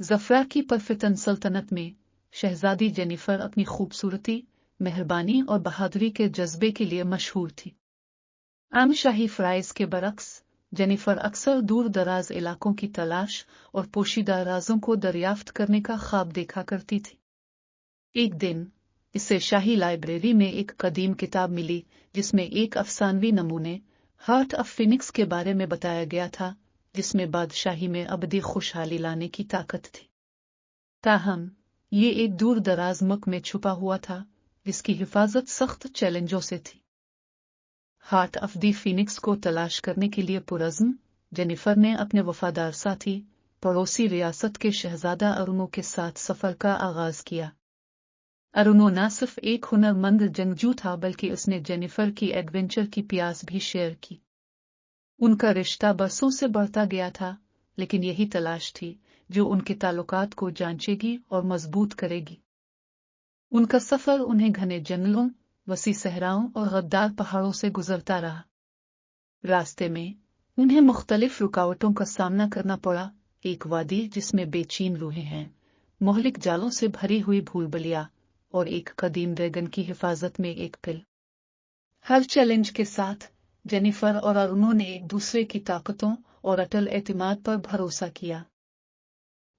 ज़फ़रा की परफितन सल्तनत में शहज़ादी जेनिफर अपनी खूबसूरती, मेहरबानी और बहादुरी के जज्बे के लिए मशहूर थी। आम शाही फ़राइज़ के बरक्स जेनिफर अक्सर दूर दराज इलाकों की तलाश और पोशीदा राजों को दरियाफ्त करने का ख्वाब देखा करती थी। एक दिन इसे शाही लाइब्रेरी में एक कदीम किताब मिली जिसमें एक अफसानवी नमूने हार्ट ऑफ फिनिक्स के बारे में बताया गया था, जिसमें बादशाही में अबदी खुशहाली लाने की ताकत थी। ताहम ये एक दूर दराज मुल्क में छुपा हुआ था जिसकी हिफाजत सख्त चैलेंजों से थी। हार्ट ऑफ दी फिनिक्स को तलाश करने के लिए पुरज़्म जेनिफर ने अपने वफादार साथी पड़ोसी रियासत के शहजादा अरुनो के साथ सफर का आगाज किया। अरुनो न सिर्फ एक हुनरमंद जंगजू था बल्कि उसने जेनिफर की एडवेंचर की प्यास भी शेयर की। उनका रिश्ता बरसों से बढ़ता गया था, लेकिन यही तलाश थी जो उनके ताल्लुकात को जांचेगी और मजबूत करेगी। उनका सफर उन्हें घने जंगलों, वसी सहराओं और गद्दार पहाड़ों से गुजरता रहा। रास्ते में उन्हें मुख्तलिफ रुकावटों का सामना करना पड़ा। एक वादी जिसमें बेचैन रूहें हैं, मोहलिक जालों से भरी हुई भूलभुलैया और एक कदीम ड्रैगन की हिफाजत में एक पिल। हर चैलेंज के साथ जेनिफर और अरुनो ने एक दूसरे की ताकतों और अटल एतमाद पर भरोसा किया।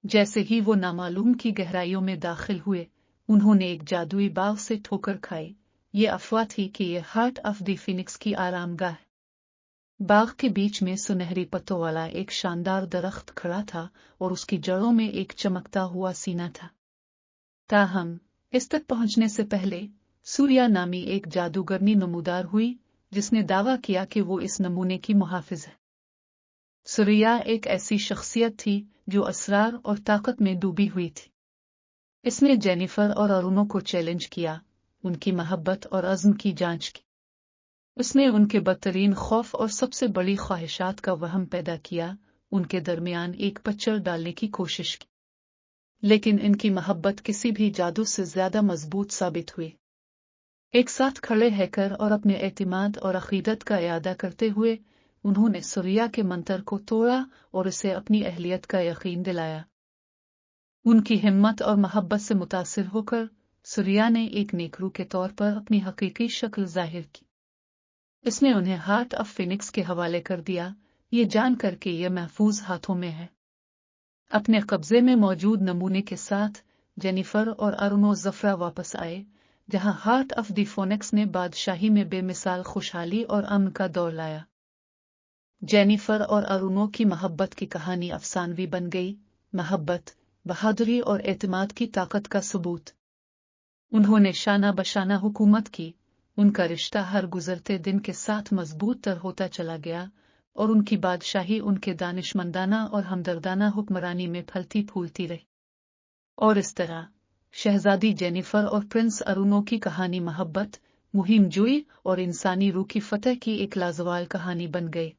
जैसे ही वो नामालूम की गहराइयों में दाखिल हुए, उन्होंने एक जादुई बाग से ठोकर खाई। ये अफवाह थी कि ये हार्ट ऑफ द फिनिक्स की आरामगाह। बाग के बीच में सुनहरी पत्तों वाला एक शानदार दरख्त खड़ा था और उसकी जड़ों में एक चमकता हुआ सीना था। ताहम इस तक पहुंचने से पहले सूर्या नामी एक जादूगरनी नमूदार हुई जिसने दावा किया कि वो इस नमूने की मुहाफिज है। सूर्या एक ऐसी शख्सियत थी जो असरार और ताकत में डूबी हुई थी। इसने जेनिफर और अरुनो को चैलेंज किया, उनकी मोहब्बत और अज़्म की जांच की। उसने उनके बदतरीन खौफ और सबसे बड़ी ख्वाहिशात का वहम पैदा किया, उनके दरमियान एक पच्चर डालने की कोशिश की। लेकिन इनकी मोहब्बत किसी भी जादू से ज्यादा मजबूत साबित हुई। एक साथ खड़े रहकर और अपने एतमाद और अकीदत का इरादा करते हुए उन्होंने सूर्या के मंतर को तोड़ा और उसे अपनी अहलियत का यकीन दिलाया। उनकी हिम्मत और मोहब्बत से मुतासिर होकर सूर्या ने एक नेकरू के तौर पर अपनी हकीकी शक्ल जाहिर की। इसने उन्हें हार्ट ऑफ फिनिक्स के हवाले कर दिया, ये जानकर के ये महफूज हाथों में है। अपने कब्जे में मौजूद नमूने के साथ जेनिफर और अरुनो ज़फ़रा वापस आए, जहां हार्ट ऑफ द फिनिक्स ने बादशाही में बेमिसाल खुशहाली और अमन का दौर लाया। जेनिफर और अरुनो की मोहब्बत की कहानी अफसानवी बन गई, मोहब्बत, बहादुरी और एतमाद की ताकत का सबूत। उन्होंने शाना बशाना हुकूमत की, उनका रिश्ता हर गुजरते दिन के साथ मजबूत तर होता चला गया और उनकी बादशाही उनके दानिशमंदाना और हमदर्दाना हुक्मरानी में फलती फूलती रही। और इस तरह शहजादी जेनिफर और प्रिंस अरुनो की कहानी मोहब्बत, मुहिम जुई और इंसानी रूह की फतह की एक लाजवाब कहानी बन गई।